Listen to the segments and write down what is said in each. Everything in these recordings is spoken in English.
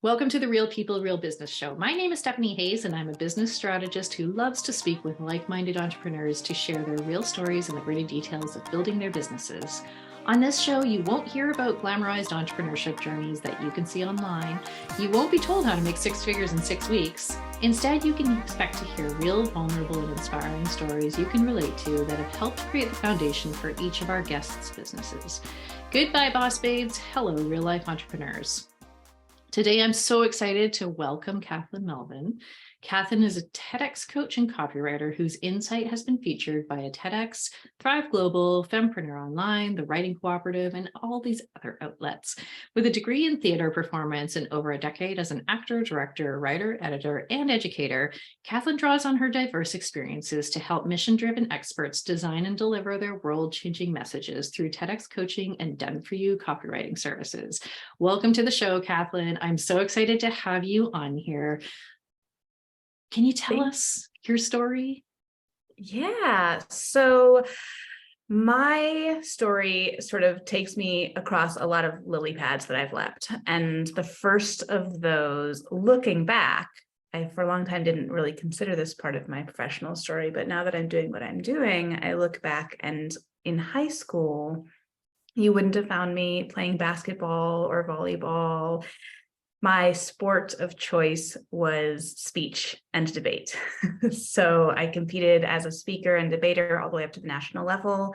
Welcome to the Real People, Real Business Show. My name is Stephanie Hayes, and I'm a business strategist who loves to speak with like-minded entrepreneurs to share their real stories and the gritty details of building their businesses. On this show, you won't hear about glamorized entrepreneurship journeys that you can see online. You won't be told how to make six figures in 6 weeks. Instead, you can expect to hear real, vulnerable, and inspiring stories you can relate to that have helped create the foundation for each of our guests' businesses. Goodbye, boss babes. Hello, real-life entrepreneurs. Today, I'm so excited to welcome Cathlyn Melvin. Cathlyn is a TEDx coach and copywriter whose insight has been featured by a TEDx, Thrive Global, Fempreneur Online, the Writing Cooperative, and all these other outlets. With a degree in theater performance and over a decade as an actor, director, writer, editor, and educator, Cathlyn draws on her diverse experiences to help mission-driven experts design and deliver their world-changing messages through TEDx coaching and done-for-you copywriting services. Welcome to the show, Cathlyn. I'm so excited to have you on here. Can you tell us your story? Yeah, so my story sort of takes me across a lot of lily pads that I've leapt. And the first of those, looking back, I for a long time didn't really consider this part of my professional story, but now that I'm doing what I'm doing, I look back, and in high school, you wouldn't have found me playing basketball or volleyball. My sport of choice was speech and debate. So I competed as a speaker and debater all the way up to the national level.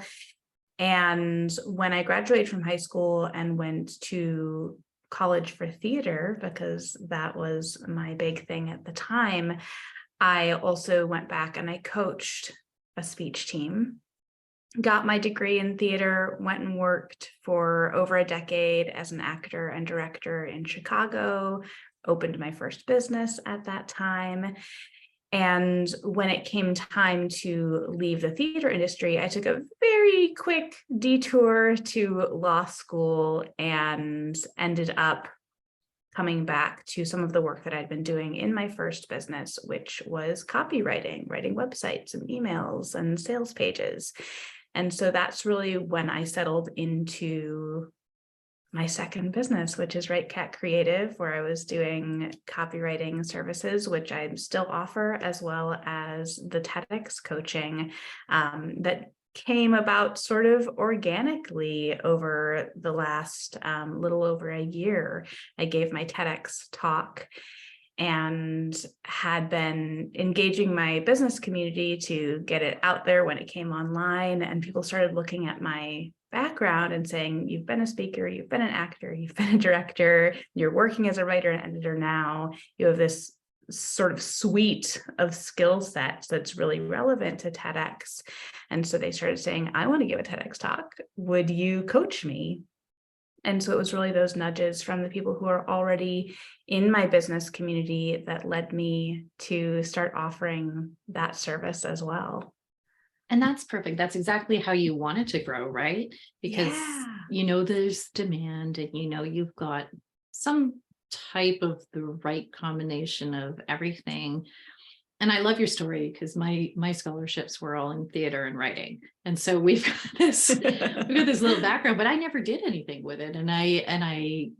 And when I graduated from high school and went to college for theater, because that was my big thing at the time, I also went back and I coached a speech team. Got my degree in theater, went and worked for over a decade as an actor and director in Chicago, opened my first business at that time. And when it came time to leave the theater industry, I took a very quick detour to law school and ended up coming back to some of the work that I'd been doing in my first business, which was copywriting, writing websites and emails and sales pages. And so that's really when I settled into my second business, which is Write Cat Creative, where I was doing copywriting services, which I still offer, as well as the TEDx coaching that came about sort of organically over the last little over a year. I gave my TEDx talk and had been engaging my business community to get it out there when it came online. And people started looking at my background and saying, you've been a speaker, you've been an actor, you've been a director, you're working as a writer and editor now. You have this sort of suite of skill sets that's really relevant to TEDx. And so they started saying, I want to give a TEDx talk. Would you coach me? And so it was really those nudges from the people who are already in my business community that led me to start offering that service as well. And that's perfect. That's exactly how you want it to grow, right? Because there's demand, and you've got some type of the right combination of everything. And I love your story because my scholarships were all in theater and writing. And so we've got this little background, but I never did anything with it. And I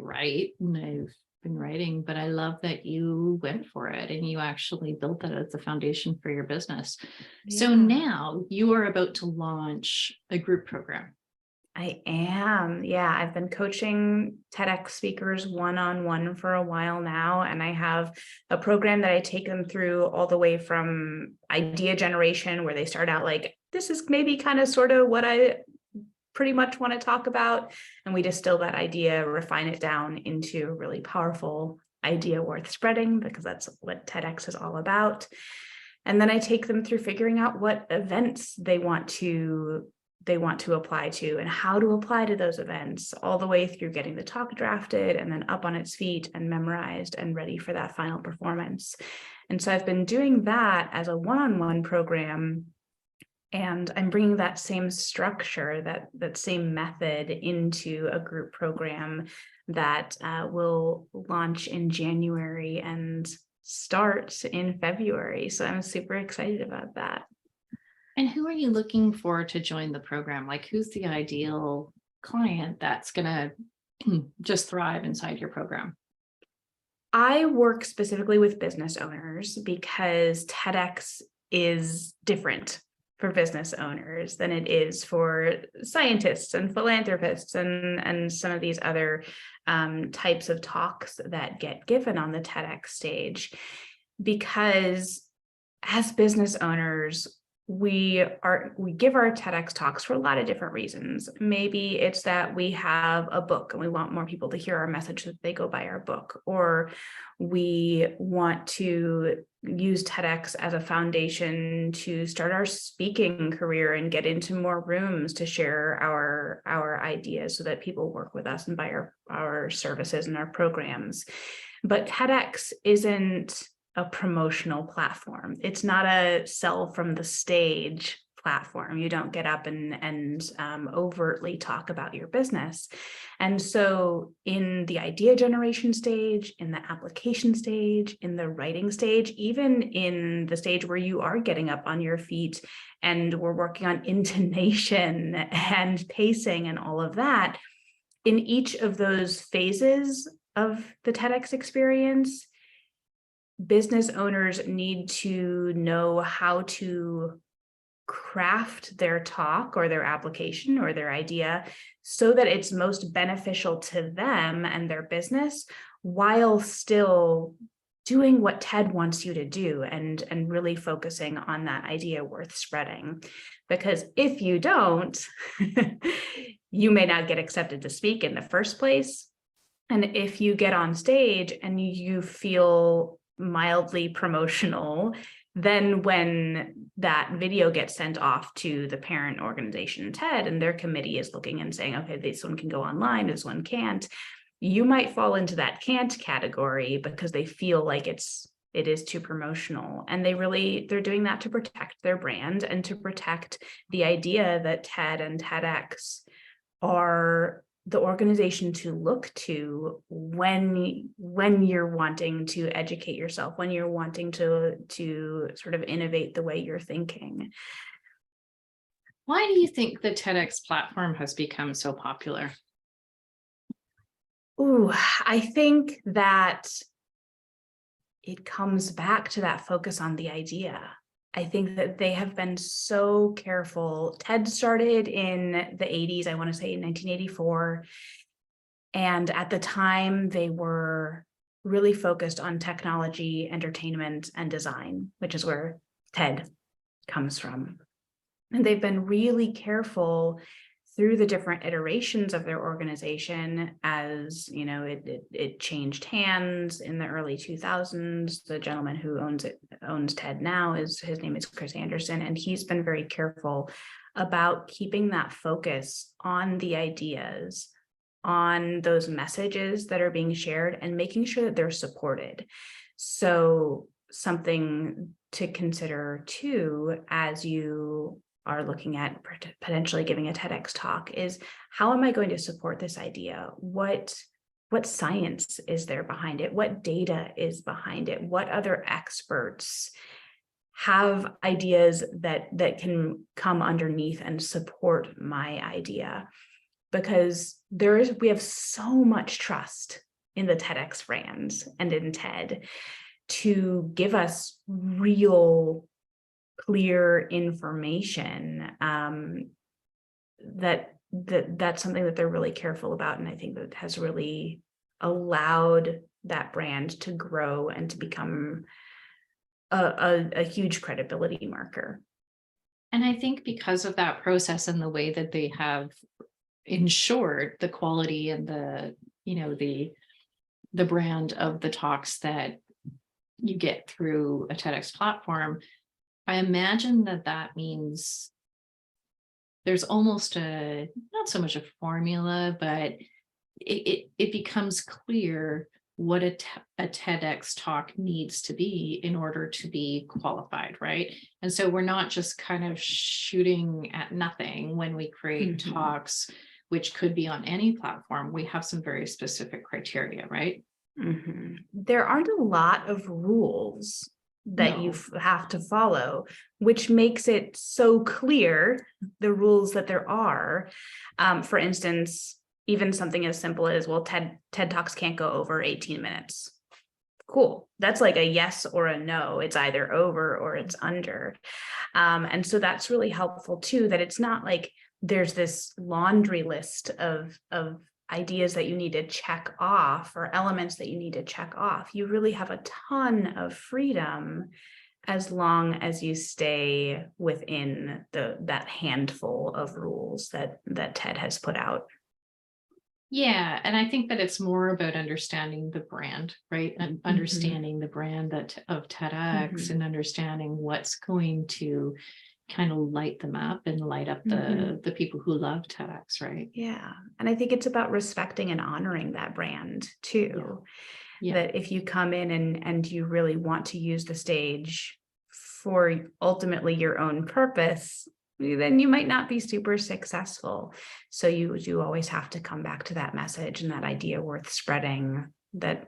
write, and I've been writing, but I love that you went for it and you actually built that as the foundation for your business. Yeah. So now you are about to launch a group program. I am. Yeah, I've been coaching TEDx speakers one-on-one for a while now, and I have a program that I take them through all the way from idea generation, where they start out like, this is maybe kind of sort of what I pretty much want to talk about, and we distill that idea, refine it down into a really powerful idea worth spreading, because that's what TEDx is all about. And then I take them through figuring out what events they want to apply to and how to apply to those events, all the way through getting the talk drafted and then up on its feet and memorized and ready for that final performance. And so I've been doing that as a one-on-one program, and I'm bringing that same structure, that same method into a group program that will launch in January and start in February. So I'm super excited about that. And who are you looking for to join the program? Like, who's the ideal client that's going to just thrive inside your program? I work specifically with business owners because TEDx is different for business owners than it is for scientists and philanthropists and some of these other types of talks that get given on the TEDx stage. Because as business owners, we give our TEDx talks for a lot of different reasons. Maybe it's that we have a book and we want more people to hear our message so that they go buy our book, or we want to use TEDx as a foundation to start our speaking career and get into more rooms to share our ideas so that people work with us and buy our services and our programs. But TEDx isn't a promotional platform. It's not a sell from the stage platform. You don't get up and overtly talk about your business. And so in the idea generation stage, in the application stage, in the writing stage, even in the stage where you are getting up on your feet and we're working on intonation and pacing and all of that, in each of those phases of the TEDx experience, business owners need to know how to craft their talk or their application or their idea so that it's most beneficial to them and their business, while still doing what TED wants you to do and really focusing on that idea worth spreading. Because if you don't, you may not get accepted to speak in the first place. And if you get on stage and you feel mildly promotional, then when that video gets sent off to the parent organization, TED, and their committee is looking and saying, okay, this one can go online, this one can't, you might fall into that can't category because they feel like it is too promotional. And they're doing that to protect their brand and to protect the idea that TED and TEDx are the organization to look to when you're wanting to educate yourself, when you're wanting to sort of innovate the way you're thinking. Why do you think the TEDx platform has become so popular? Ooh, I think that it comes back to that focus on the idea. I think that they have been so careful. TED started in the 80s, I want to say in 1984. And at the time, they were really focused on technology, entertainment, and design, which is where TED comes from. And they've been really careful through the different iterations of their organization. As you know, it changed hands in the early 2000s. The gentleman who owns TED now his name is Chris Anderson, and he's been very careful about keeping that focus on the ideas, on those messages that are being shared, and making sure that they're supported. So something to consider too, as you are looking at potentially giving a TEDx talk, is how am I going to support this idea? What science is there behind it? What data is behind it? What other experts have ideas that can come underneath and support my idea? Because we have so much trust in the TEDx brands and in TED to give us real, clear information, that's something that they're really careful about. And I think that has really allowed that brand to grow and to become a huge credibility marker. And I think because of that process and the way that they have ensured the quality and the brand of the talks that you get through a TEDx platform, I imagine that means there's almost not so much a formula, but it becomes clear what a TEDx talk needs to be in order to be qualified, right? And so we're not just kind of shooting at nothing when we create talks, which could be on any platform. We have some very specific criteria, right? There aren't a lot of rules that you have to follow, which makes it so clear, the rules that there are. For instance, even something as simple as, well, TED Talks can't go over 18 minutes. cool. That's like a yes or a no. It's either over or it's under. And so that's really helpful too, that it's not like there's this laundry list of ideas that you need to check off or elements that you need to check off. You really have a ton of freedom as long as you stay within that handful of rules that TED has put out. Yeah. And I think that it's more about understanding the brand, right? And understanding the brand of TEDx and understanding what's going to kind of light them up and light up the people who love TEDx, right? Yeah. And I think it's about respecting and honoring that brand too. Yeah. That if you come in and you really want to use the stage for ultimately your own purpose, then you might not be super successful. So you do always have to come back to that message and that idea worth spreading that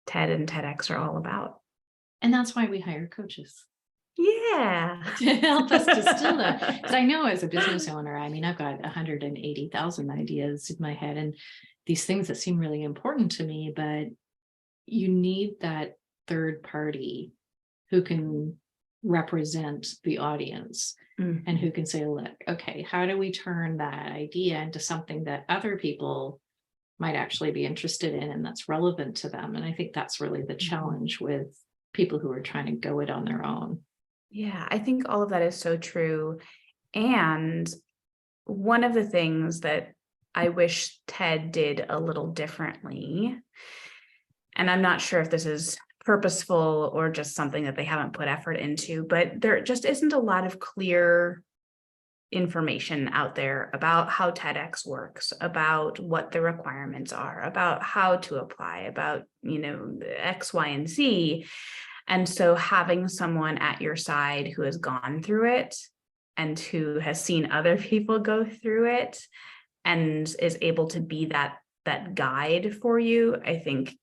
TED and TEDx are all about. And that's why we hire coaches. Yeah. To help us distill that. Because I know as a business owner, I mean, I've got 180,000 ideas in my head and these things that seem really important to me, but you need that third party who can represent the audience and who can say, look, okay, how do we turn that idea into something that other people might actually be interested in and that's relevant to them? And I think that's really the challenge with people who are trying to go it on their own. Yeah, I think all of that is so true. And one of the things that I wish TED did a little differently, and I'm not sure if this is purposeful or just something that they haven't put effort into, but there just isn't a lot of clear information out there about how TEDx works, about what the requirements are, about how to apply, about, X, Y, and Z. And so having someone at your side who has gone through it and who has seen other people go through it and is able to be that guide for you, I think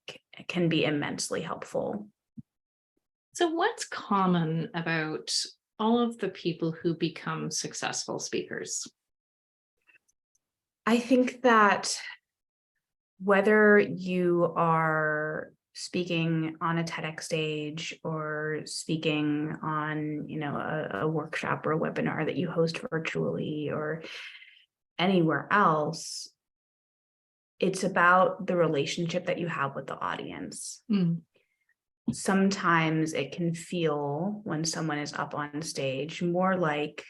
can be immensely helpful. So what's common about all of the people who become successful speakers? I think that whether you are speaking on a TEDx stage or speaking on, a workshop or a webinar that you host virtually or anywhere else, it's about the relationship that you have with the audience. Sometimes it can feel, when someone is up on stage, more like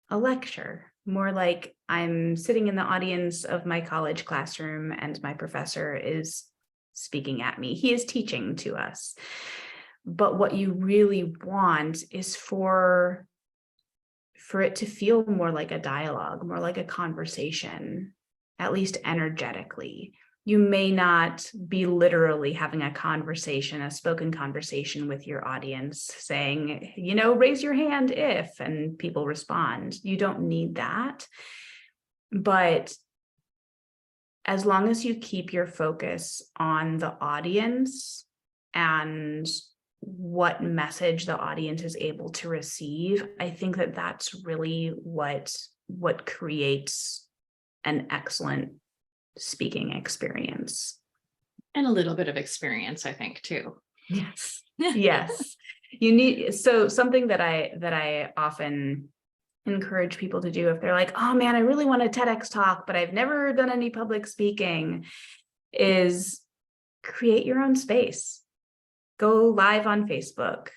a lecture, more like I'm sitting in the audience of my college classroom and my professor is speaking at me. He is teaching to us. But what you really want is for it to feel more like a dialogue, more like a conversation, at least energetically. You may not be literally having a conversation, a spoken conversation with your audience saying, raise your hand if, and people respond. You don't need that. But as long as you keep your focus on the audience and what message the audience is able to receive, I think that that's really what creates an excellent speaking experience. And a little bit of experience, I think, too. Yes. Yes. You need, so something that I often encourage people to do if they're like, oh man, I really want a TEDx talk, but I've never done any public speaking, is create your own space. Go live on Facebook,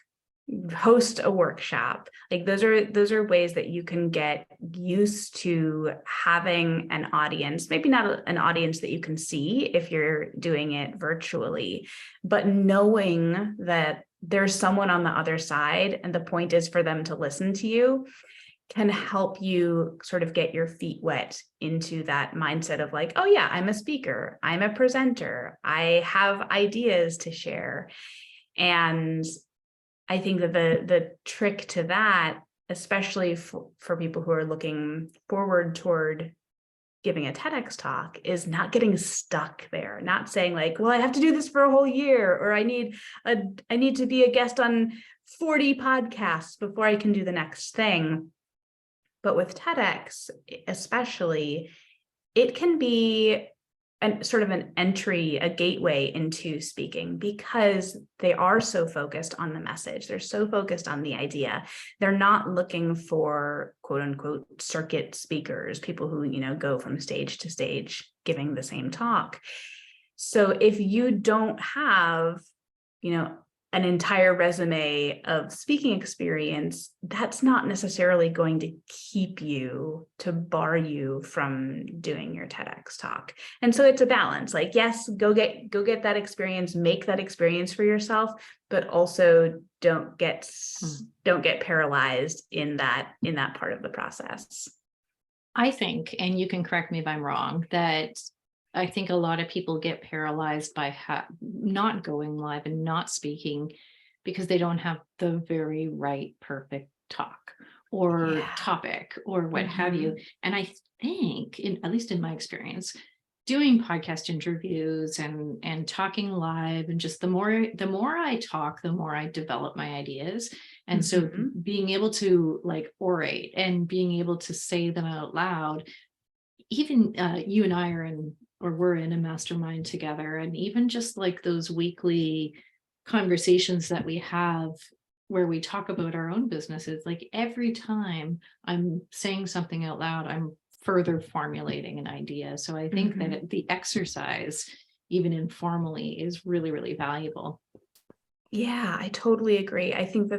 host a workshop. Like those are ways that you can get used to having an audience, maybe not an audience that you can see if you're doing it virtually, but knowing that there's someone on the other side and the point is for them to listen to you, can help you sort of get your feet wet into that mindset of like, oh yeah, I'm a speaker, I'm a presenter, I have ideas to share. And I think that the trick to that, especially for people who are looking forward toward giving a TEDx talk, is not getting stuck there, not saying like, well, I have to do this for a whole year, or I need to be a guest on 40 podcasts before I can do the next thing. But with TEDx, especially, it can be sort of an entry, a gateway into speaking, because they are so focused on the message. They're so focused on the idea. They're not looking for quote unquote circuit speakers, people who, go from stage to stage giving the same talk. So if you don't have, an entire resume of speaking experience, that's not necessarily going to bar you from doing your TEDx talk. And so it's a balance. Like, yes, go get that experience, make that experience for yourself, but also don't get paralyzed in that part of the process. I think, and you can correct me if I'm wrong, that I think a lot of people get paralyzed by not going live and not speaking because they don't have the very right, perfect talk or topic or what have you. And I think, at least in my experience, doing podcast interviews and talking live, and just the more I talk, the more I develop my ideas. And so being able to orate and being able to say them out loud, even you and I we're in a mastermind together, and even just those weekly conversations that we have where we talk about our own businesses, every time I'm saying something out loud, I'm further formulating an idea. So I think that the exercise, even informally, is really, really valuable. Yeah, I totally agree. I think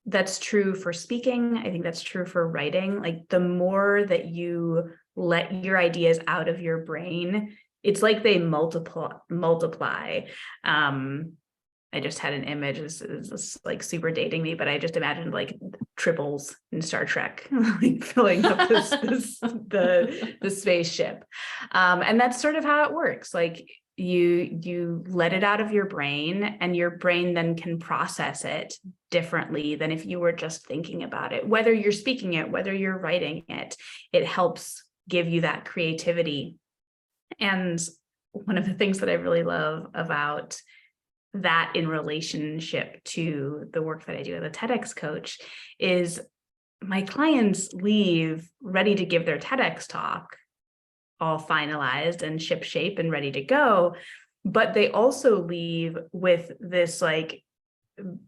that's true for speaking. I think that's true for writing. The more that you let your ideas out of your brain, it's like they multiply. I just had an image, this is super dating me, but I just imagined triples in Star Trek, filling up the spaceship. And that's sort of how it works. You let it out of your brain, and your brain then can process it differently than if you were just thinking about it. Whether you're speaking it, whether you're writing it, it helps give you that creativity. And one of the things that I really love about that in relationship to the work that I do as a TEDx coach is my clients leave ready to give their TEDx talk, all finalized and ship shape and ready to go. But they also leave with this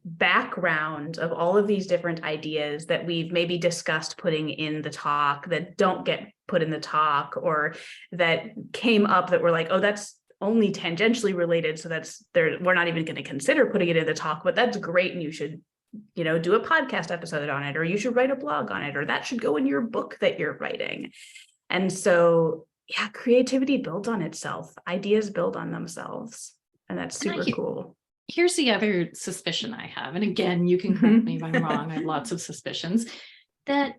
background of all of these different ideas that we've maybe discussed putting in the talk that don't get put in the talk, or that came up that we're oh, that's only tangentially related, so we're not even going to consider putting it in the talk, but that's great, and you should do a podcast episode on it, or you should write a blog on it, or that should go in your book that you're writing. And so creativity builds on itself, ideas build on themselves, and that's super cool. Here's the other suspicion I have, and again, you can correct me if I'm wrong, I have lots of suspicions, that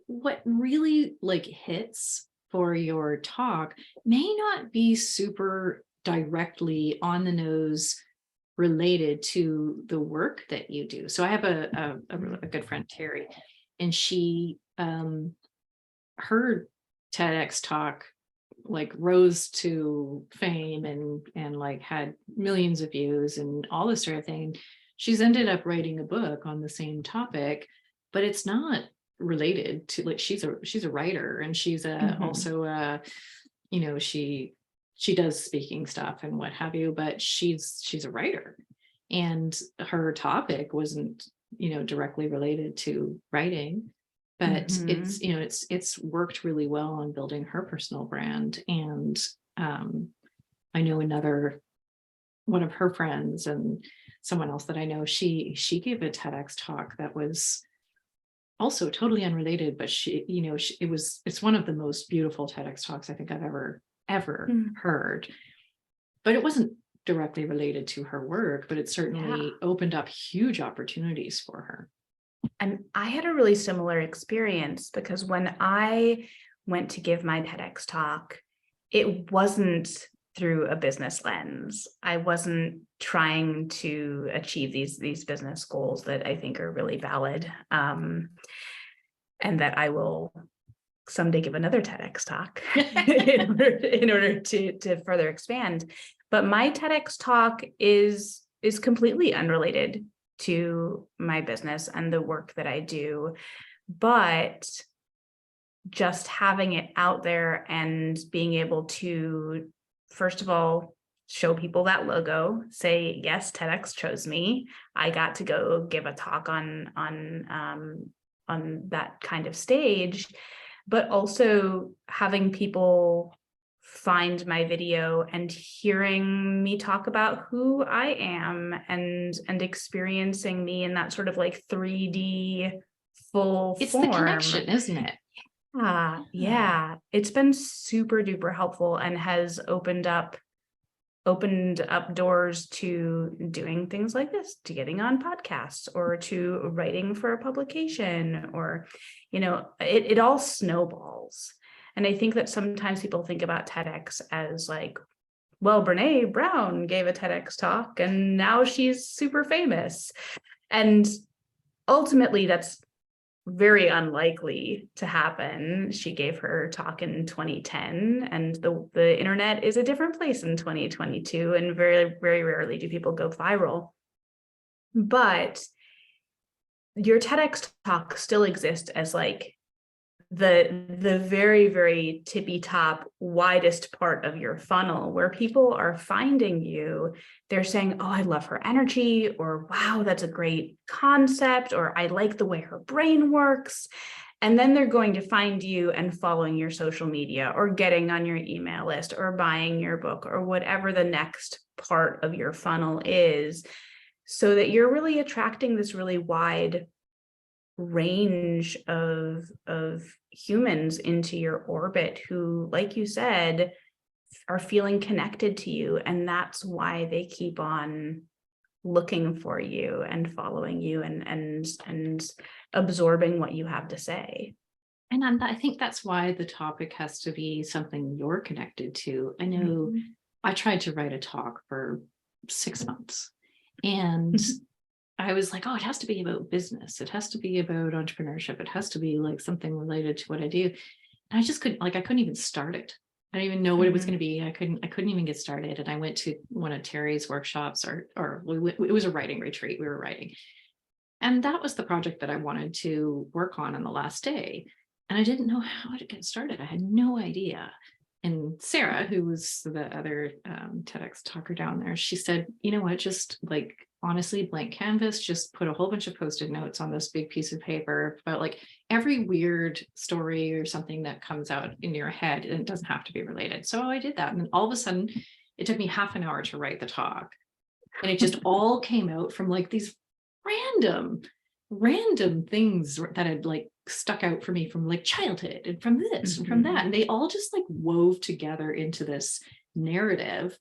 what really hits for your talk may not be super directly on the nose related to the work that you do. So I have a good friend, Terry, and she her TEDx talk rose to fame and had millions of views and all this sort of thing. She's ended up writing a book on the same topic, but it's not related to she's a writer, and she's also she does speaking stuff and what have you, but she's a writer, and her topic wasn't directly related to writing, but it's worked really well on building her personal brand. And I know one of her friends and someone else that I know, she gave a TEDx talk that was also totally unrelated, but it's one of the most beautiful TEDx talks I think I've ever heard. But it wasn't directly related to her work, but it certainly opened up huge opportunities for her. And I had a really similar experience, because when I went to give my TEDx talk, it wasn't through a business lens. I wasn't trying to achieve these business goals that I think are really valid, and that I will someday give another TEDx talk in order to further expand. But my TEDx talk is completely unrelated to my business and the work that I do. But just having it out there and being able to, first of all, show people that logo, say, yes, TEDx chose me. I got to go give a talk on that kind of stage, but also having people find my video and hearing me talk about who I am and experiencing me in that sort of like 3D full It's form. the connection, isn't it? Yeah. It's been super duper helpful and has opened up doors to doing things like this, to getting on podcasts or to writing for a publication, or, it all snowballs. And I think that sometimes people think about TEDx as like, well, Brene Brown gave a TEDx talk and now she's super famous. And ultimately that's very unlikely to happen. She gave her talk in 2010, and the internet is a different place in 2022, and very, very rarely do people go viral. But your TEDx talk still exists as like the very, very tippy top, widest part of your funnel, where people are finding you. They're saying, oh, I love her energy, or wow, that's a great concept, or I like the way her brain works. And then they're going to find you and following your social media, or getting on your email list, or buying your book, or whatever the next part of your funnel is, so that you're really attracting this really wide range of humans into your orbit who, like you said, are feeling connected to you. And that's why they keep on looking for you and following you and absorbing what you have to say. And I think that's why the topic has to be something you're connected to. I know I tried to write a talk for 6 months, and I was like, oh, it has to be about business. It has to be about entrepreneurship. It has to be like something related to what I do. And I just couldn't even start it. I didn't even know what it was going to be. I couldn't even get started. And I went to one of Terry's workshops, or it was a writing retreat. We were writing. And that was the project that I wanted to work on the last day. And I didn't know how to get started. I had no idea. And Sarah, who was the other TEDx talker down there, she said, you know what, just like, honestly, blank canvas, just put a whole bunch of Post-it notes on this big piece of paper about like every weird story or something that comes out in your head, and it doesn't have to be related. So I did that. And all of a sudden it took me half an hour to write the talk. And it just all came out from like these random things that had like stuck out for me from like childhood and from this and from that. And they all just like wove together into this narrative.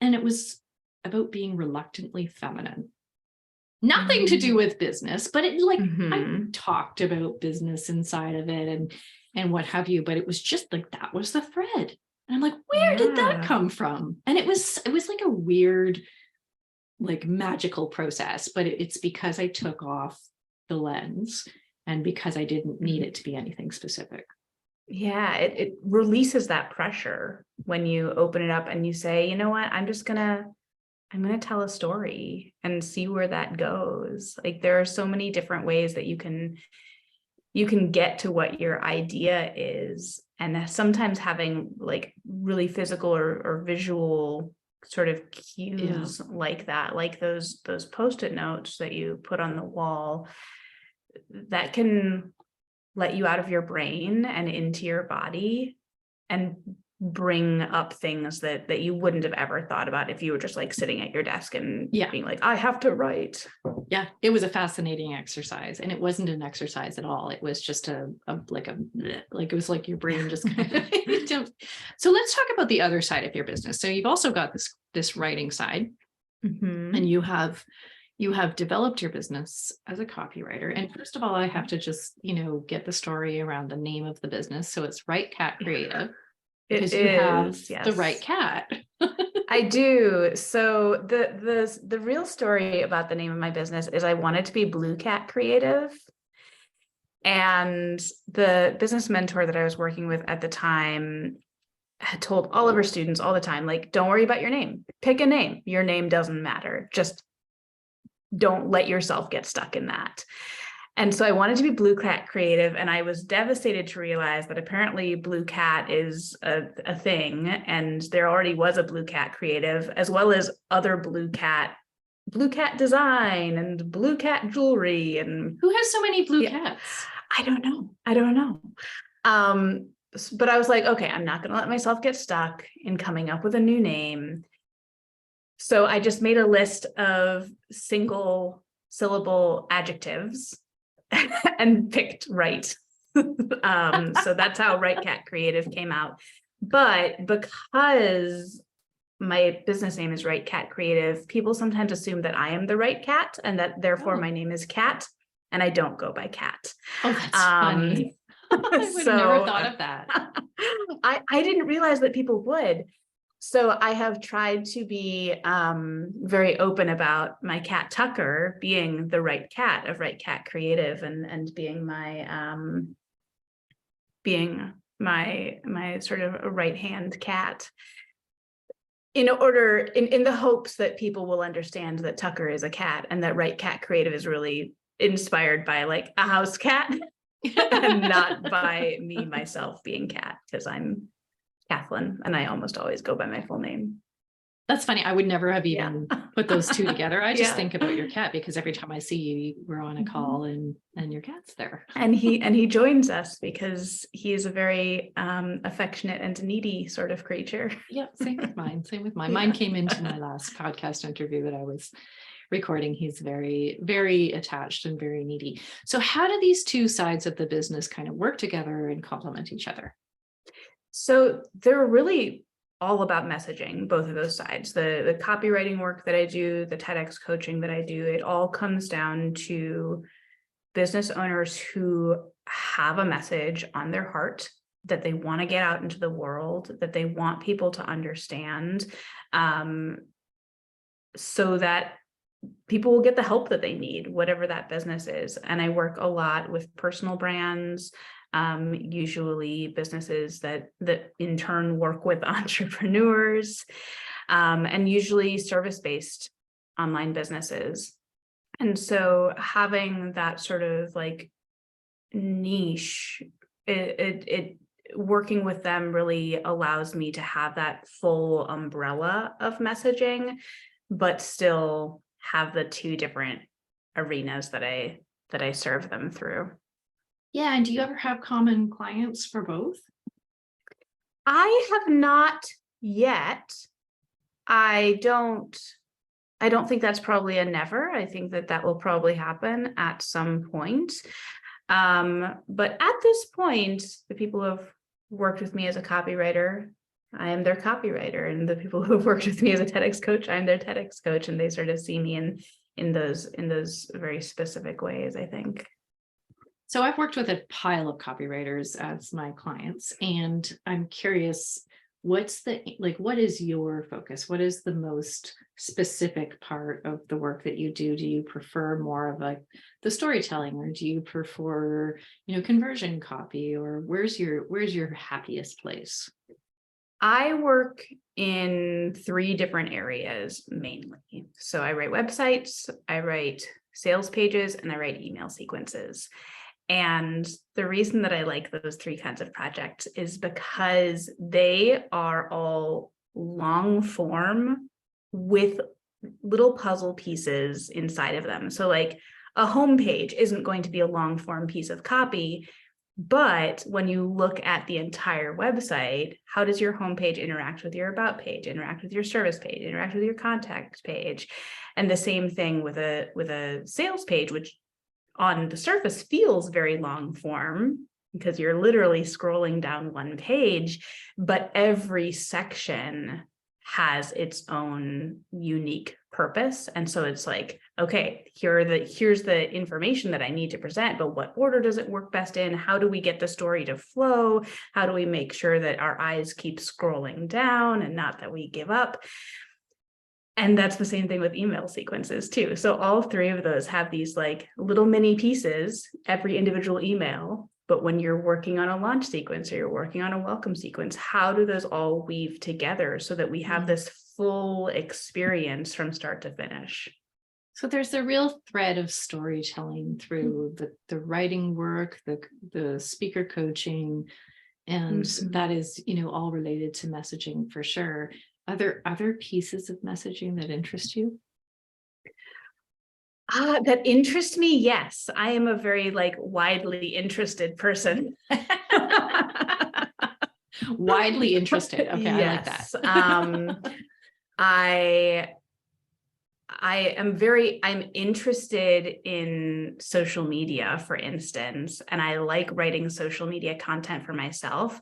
And it was about being reluctantly feminine. Nothing to do with business, but it like I talked about business inside of it and what have you, but it was just like that was the thread. And I'm like, where did that come from? And it was like a weird, like magical process, but it's because I took off the lens and because I didn't need it to be anything specific. Yeah, it releases that pressure when you open it up and you say, you know what, I'm going to tell a story and see where that goes. Like there are so many different ways that you can get to what your idea is. And sometimes having like really physical or visual sort of cues like that, like those Post-it notes that you put on the wall, that can let you out of your brain and into your body and bring up things that you wouldn't have ever thought about if you were just like sitting at your desk and being like, I have to write. Yeah, it was a fascinating exercise, and it wasn't an exercise at all. It was just it was like your brain just kind of. So let's talk about the other side of your business. So you've also got this writing side, and you have developed your business as a copywriter. And first of all, I have to just get the story around the name of the business. So it's Right Cat Creative. Because you have the right cat. I do. So the real story about the name of my business is I wanted to be Blue Cat Creative. And the business mentor that I was working with at the time had told all of her students all the time, like, don't worry about your name. Pick a name. Your name doesn't matter. Just don't let yourself get stuck in that. And so I wanted to be Blue Cat Creative, and I was devastated to realize that apparently Blue Cat is a thing, and there already was a Blue Cat Creative, as well as other Blue Cat design and Blue Cat jewelry. And who has so many blue cats? I don't know. But I was like, okay, I'm not going to let myself get stuck in coming up with a new name. So I just made a list of single syllable adjectives and picked right. So that's how Right Cat Creative came out. But because my business name is Right Cat Creative, people sometimes assume that I am the right cat and that therefore my name is Cat, and I don't go by Cat. Oh, that's funny. I would have never thought of that. I didn't realize that people would. So I have tried to be very open about my cat Tucker being the right cat of Right Cat Creative, and being my sort of a right-hand cat, in the hopes that people will understand that Tucker is a cat and that Right Cat Creative is really inspired by like a house cat and not by me myself being Cat, because I'm Cathlyn, and I almost always go by my full name. That's funny. I would never have even put those two together. I just Yeah. think about your cat because every time I see you, we're on a call and your cat's there. And he joins us because he is a very affectionate and needy sort of creature. Yeah, same with mine. Yeah. Mine came into my last podcast interview that I was recording. He's very, very attached and very needy. So how do these two sides of the business kind of work together and complement each other? So they're really all about messaging, both of those sides. The copywriting work that I do, the TEDx coaching that I do, it all comes down to business owners who have a message on their heart that they want to get out into the world, that they want people to understand, so that people will get the help that they need, whatever that business is. And I work a lot with personal brands, usually businesses that in turn work with entrepreneurs, and usually service-based online businesses. And so having that sort of like niche, it working with them really allows me to have that full umbrella of messaging, but still have the two different arenas that I serve them through. Yeah. And do you ever have common clients for both? I have not yet. I don't think that's probably a never. I think that will probably happen at some point. But at this point, the people who have worked with me as a copywriter, I am their copywriter, and the people who have worked with me as a TEDx coach, I'm their TEDx coach, and they sort of see me in those very specific ways, I think. So I've worked with a pile of copywriters as my clients, and I'm curious, what is your focus? What is the most specific part of the work that you do? Do you prefer more of like the storytelling, or do you prefer, conversion copy, or where's your happiest place? I work in 3 different areas mainly. So I write websites, I write sales pages, and I write email sequences. And the reason that I like those 3 kinds of projects is because they are all long form with little puzzle pieces inside of them. So like a homepage isn't going to be a long form piece of copy, but when you look at the entire website, how does your homepage interact with your about page, interact with your service page, interact with your contact page? And the same thing with a sales page, which on the surface feels very long form because you're literally scrolling down one page, but every section has its own unique purpose. And so it's like, okay, here's the information that I need to present, but what order does it work best in? How do we get the story to flow? How do we make sure that our eyes keep scrolling down and not that we give up? And that's the same thing with email sequences too. So all 3 of those have these like little mini pieces, every individual email. But when you're working on a launch sequence or you're working on a welcome sequence, how do those all weave together so that we have this full experience from start to finish? So there's the real thread of storytelling through the writing work, the speaker coaching, and Mhm. that is, all related to messaging for sure. Are there other pieces of messaging that interest you? That interests me. Yes, I am a very like widely interested person. Widely interested. Okay, I like that. Yes. I I'm interested in social media, for instance, and I like writing social media content for myself.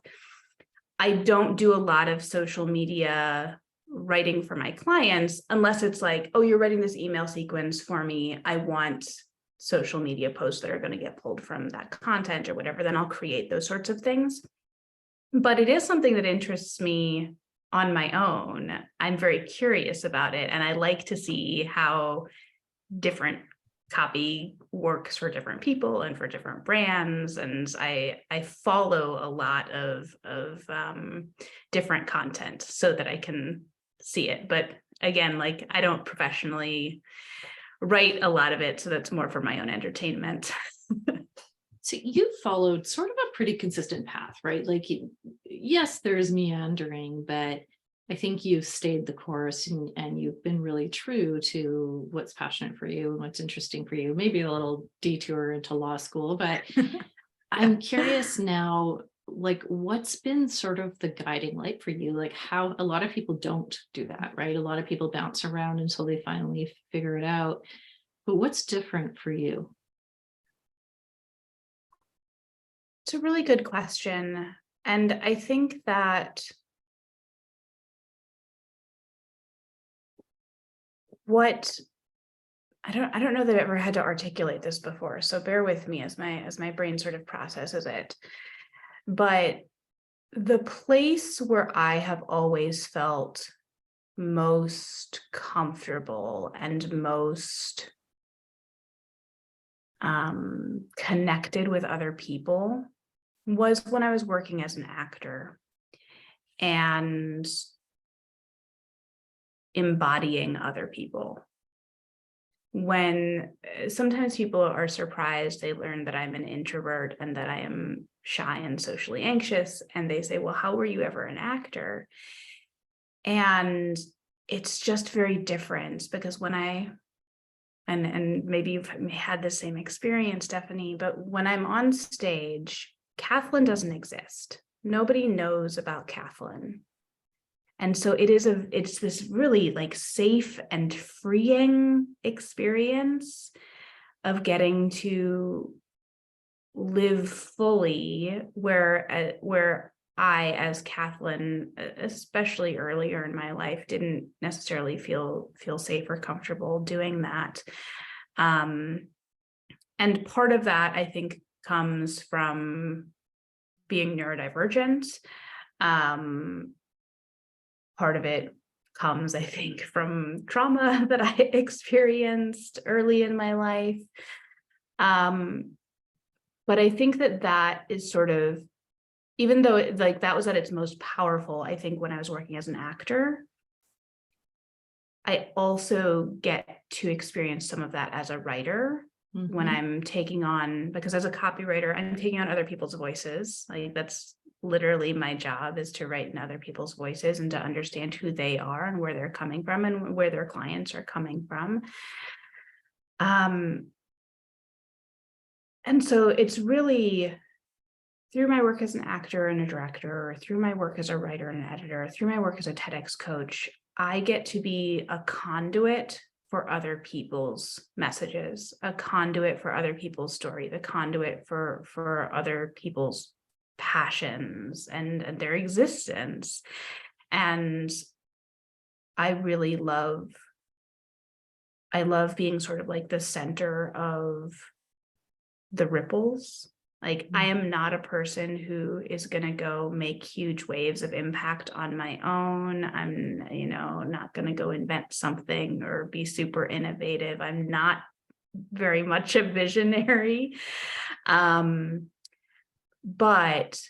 I don't do a lot of social media writing for my clients unless it's like, oh, you're writing this email sequence for me. I want social media posts that are going to get pulled from that content or whatever. Then I'll create those sorts of things. But it is something that interests me on my own. I'm very curious about it. And I like to see how different copy works for different people and for different brands. And I follow a lot of different content so that I can see it. But again, like I don't professionally write a lot of it. So that's more for my own entertainment. So you followed sort of a pretty consistent path, right? Like, yes, there's meandering, but I think you've stayed the course and you've been really true to what's passionate for you and what's interesting for you. Maybe a little detour into law school, but I'm curious now, like, what's been sort of the guiding light for you? Like, how a lot of people don't do that, right? A lot of people bounce around until they finally figure it out. But what's different for you? It's a really good question. And I think that what I don't know that I've ever had to articulate this before. So bear with me as my brain sort of processes it. But the place where I have always felt most comfortable and most connected with other people was when I was working as an actor and embodying other people. When sometimes people are surprised, they learn that I'm an introvert and that I am shy and socially anxious, and they say, well, how were you ever an actor? And it's just very different because when and maybe you've had the same experience, Stephanie, but when I'm on stage, Cathlyn doesn't exist. Nobody knows about Cathlyn. And so it's this really like safe and freeing experience of getting to live fully where I, as Cathlyn, especially earlier in my life, didn't necessarily feel safe or comfortable doing that. And part of that, I think, comes from being neurodivergent. Part of it comes, I think, from trauma that I experienced early in my life. But I think that is sort of, even though like that was at its most powerful, I think when I was working as an actor, I also get to experience some of that as a writer when I'm taking on, because as a copywriter, I'm taking on other people's voices. Like that's literally my job, is to write in other people's voices and to understand who they are and where they're coming from and where their clients are coming from. And so it's really through my work as an actor and a director, or through my work as a writer and an editor, through my work as a TEDx coach, I get to be a conduit for other people's messages, a conduit for other people's story, the conduit for other people's passions and their existence. And I love being sort of like the center of the ripples. Like I am not a person who is going to go make huge waves of impact on my own. I'm, not going to go invent something or be super innovative. I'm not very much a visionary. But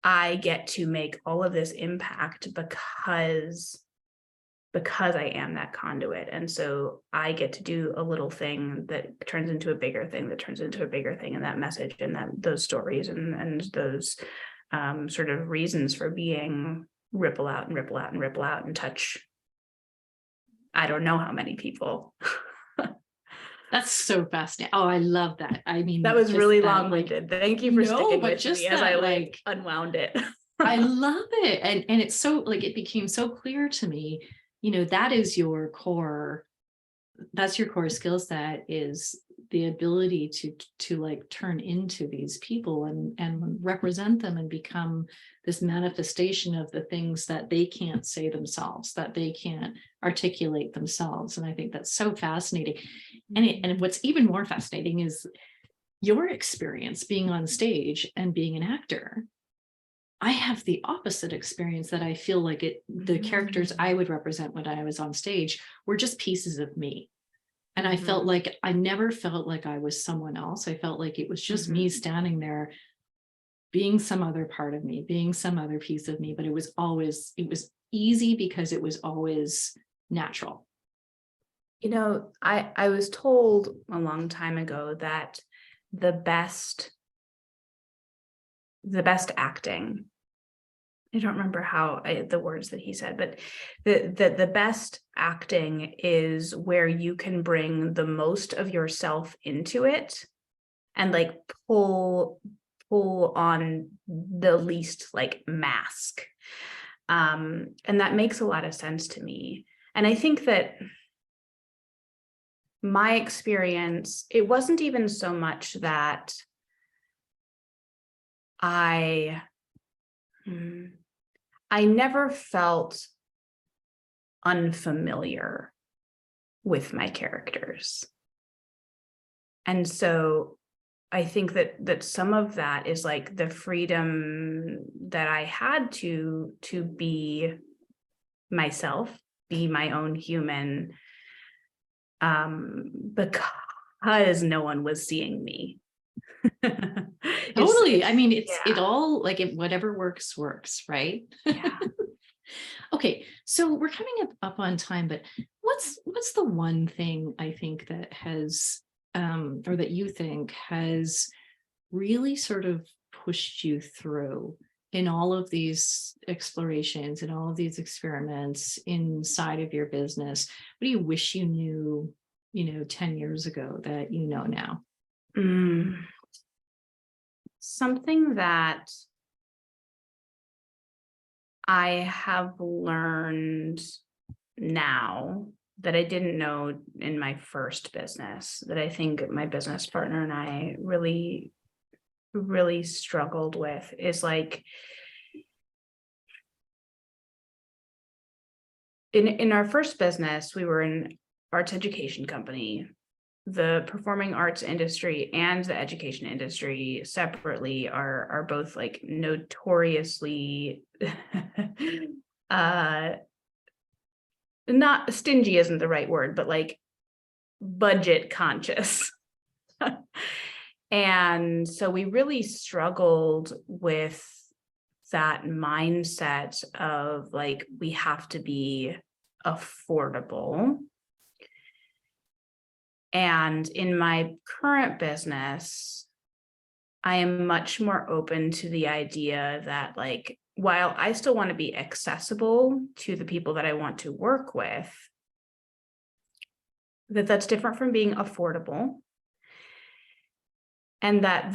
I get to make all of this impact because because I am that conduit. And so I get to do a little thing that turns into a bigger thing, that turns into a bigger thing, and that message and those stories and those sort of reasons for being ripple out and ripple out and ripple out and touch I don't know how many people. That's so fascinating. Oh, I love that. I mean, that was really that, long-winded. Thank you for sticking with me as I unwound it. I love it. And it's so it became so clear to me, that is your core, that's your core skill set, is the ability to turn into these people and represent them and become this manifestation of the things that they can't say themselves, that they can't articulate themselves. And I think that's so fascinating. And what's even more fascinating is your experience being on stage and being an actor. I have the opposite experience, that I feel like the characters I would represent when I was on stage were just pieces of me. And I felt like I never felt like I was someone else. I felt like it was just me standing there being some other part of me, being some other piece of me. But it was easy because it was always natural. I was told a long time ago that the best acting, I don't remember the words that he said, but the best acting is where you can bring the most of yourself into it and pull on the least mask. And that makes a lot of sense to me. And I think that my experience, it wasn't even so much that I never felt unfamiliar with my characters. And so I think that some of that is the freedom that I had to be myself, be my own human, because no one was seeing me. Totally. I mean, it all whatever works, right? Yeah. Okay, so we're coming up on time, but what's the one thing I think that has or that you think has really sort of pushed you through in all of these explorations and all of these experiments inside of your business? What do you wish you knew, 10 years ago that you know now? Something that I have learned now that I didn't know in my first business, that I think my business partner and I really, really struggled with, is in our first business, we were an arts education company. The performing arts industry and the education industry separately are both notoriously not stingy isn't the right word, but budget conscious. And so we really struggled with that mindset of we have to be affordable. And in my current business, I am much more open to the idea that while I still want to be accessible to the people that I want to work with, that's different from being affordable. And that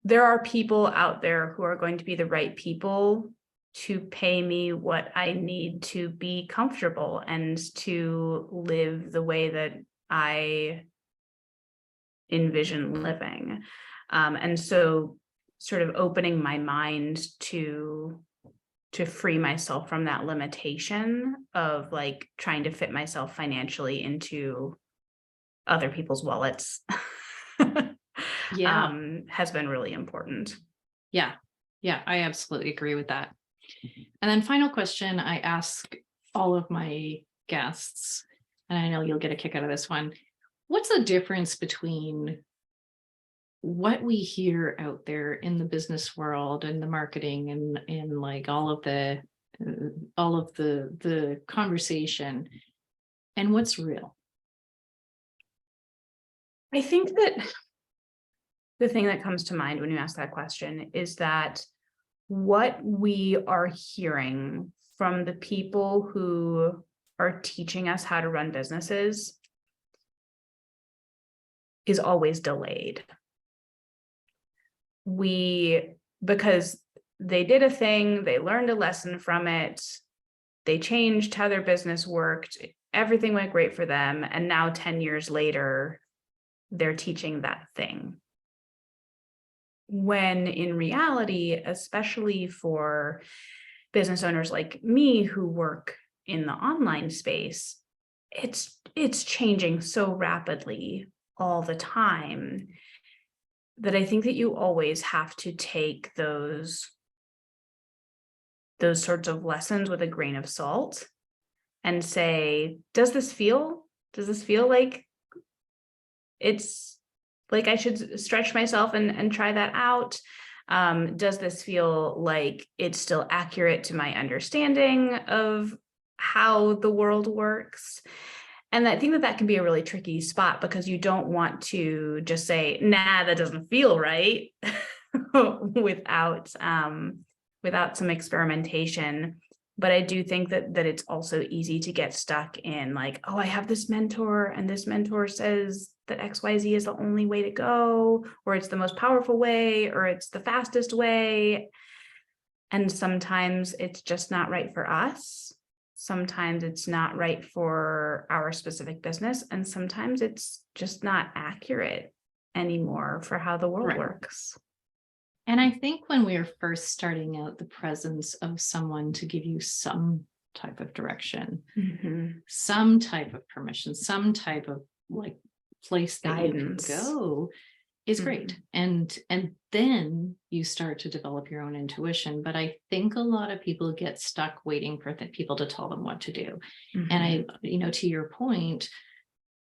there are people out there who are going to be the right people to pay me what I need to be comfortable and to live the way that I envision living. And so sort of opening my mind to free myself from that limitation of trying to fit myself financially into other people's wallets has been really important. Yeah, I absolutely agree with that. And then final question I ask all of my guests, and I know you'll get a kick out of this one. What's the difference between what we hear out there in the business world and the marketing and all of the all of the conversation, and what's real? I think that the thing that comes to mind when you ask that question is that what we are hearing from the people who are teaching us how to run businesses is always delayed. Because they did a thing, they learned a lesson from it, they changed how their business worked, everything went great for them, and now 10 years later, they're teaching that thing. When in reality, especially for business owners like me who work in the online space, it's changing so rapidly all the time that I think that you always have to take those sorts of lessons with a grain of salt and say, does this feel like it's like I should stretch myself and try that out? Does this feel like it's still accurate to my understanding of how the world works? And I think that can be a really tricky spot, because you don't want to just say, nah, that doesn't feel right, without some experimentation. But I do think that it's also easy to get stuck in like, oh, I have this mentor and this mentor says that XYZ is the only way to go, or it's the most powerful way, or it's the fastest way. And sometimes it's just not right for us. Sometimes it's not right for our specific business. And sometimes it's just not accurate anymore for how the world works. And I think when we are first starting out, the presence of someone to give you some type of direction, some type of permission, some type of like place that guidance you can go is great. And then you start to develop your own intuition. But I think a lot of people get stuck waiting for people to tell them what to do. And to your point,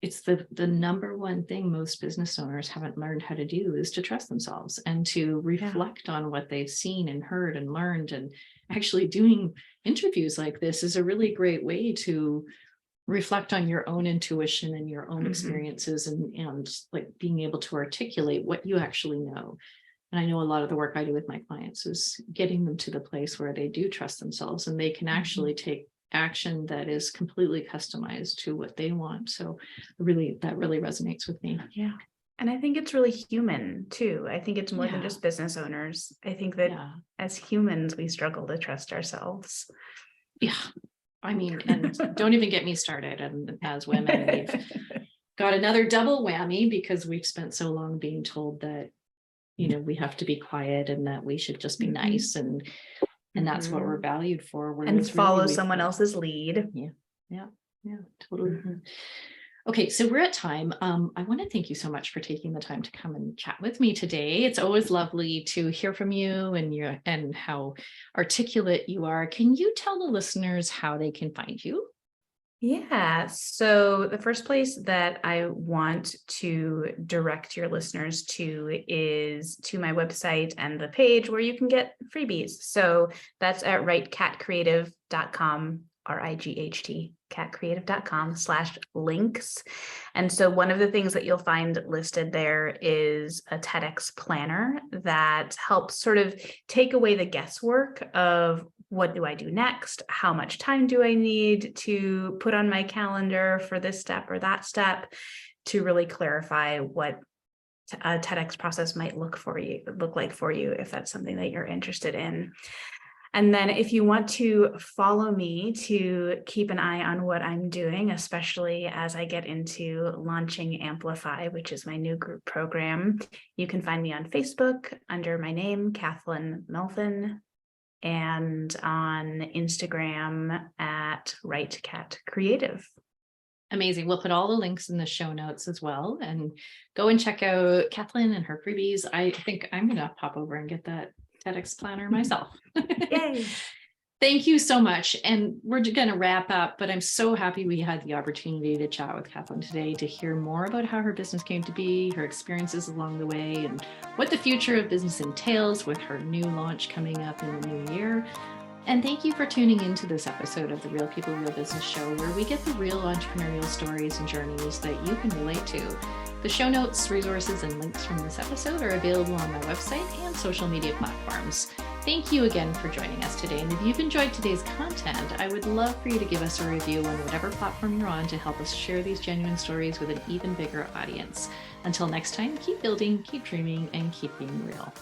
it's the number one thing most business owners haven't learned how to do is to trust themselves and to reflect on what they've seen and heard and learned. And actually doing interviews like this is a really great way to reflect on your own intuition and your own experiences and like being able to articulate what you actually know. And I know a lot of the work I do with my clients is getting them to the place where they do trust themselves and they can actually take action that is completely customized to what they want. So that really resonates with me. Yeah. And I think it's really human too. I think it's more than just business owners. I think that as humans, we struggle to trust ourselves. Yeah. I mean, and don't even get me started. And as women, we've got another double whammy because we've spent so long being told that, we have to be quiet and that we should just be nice. And that's what we're valued for. And follow someone else's lead. Yeah, totally. Okay, so we're at time. I want to thank you so much for taking the time to come and chat with me today. It's always lovely to hear from you and how articulate you are. Can you tell the listeners how they can find you? Yeah, so the first place that I want to direct your listeners to is to my website and the page where you can get freebies. So that's at writecatcreative.com, RIGHT, catcreative.com/links. And so one of the things that you'll find listed there is a TEDx planner that helps sort of take away the guesswork of what do I do next? How much time do I need to put on my calendar for this step or that step, to really clarify what a TEDx process might look like for you if that's something that you're interested in. And then if you want to follow me to keep an eye on what I'm doing, especially as I get into launching Amplify, which is my new group program, you can find me on Facebook under my name, Cathlyn Melvin, and on Instagram at writecatcreative. Amazing. We'll put all the links in the show notes as well, and go and check out Cathlyn and her freebies. I think I'm going to pop over and get that TEDx planner myself. Yay. Thank you so much. And we're going to wrap up, but I'm so happy we had the opportunity to chat with Cathlyn today to hear more about how her business came to be, her experiences along the way, and what the future of business entails with her new launch coming up in the new year. And thank you for tuning into this episode of the Real People, Real Business Show, where we get the real entrepreneurial stories and journeys that you can relate to. The show notes, resources, and links from this episode are available on my website and social media platforms. Thank you again for joining us today. And if you've enjoyed today's content, I would love for you to give us a review on whatever platform you're on to help us share these genuine stories with an even bigger audience. Until next time, keep building, keep dreaming, and keep being real.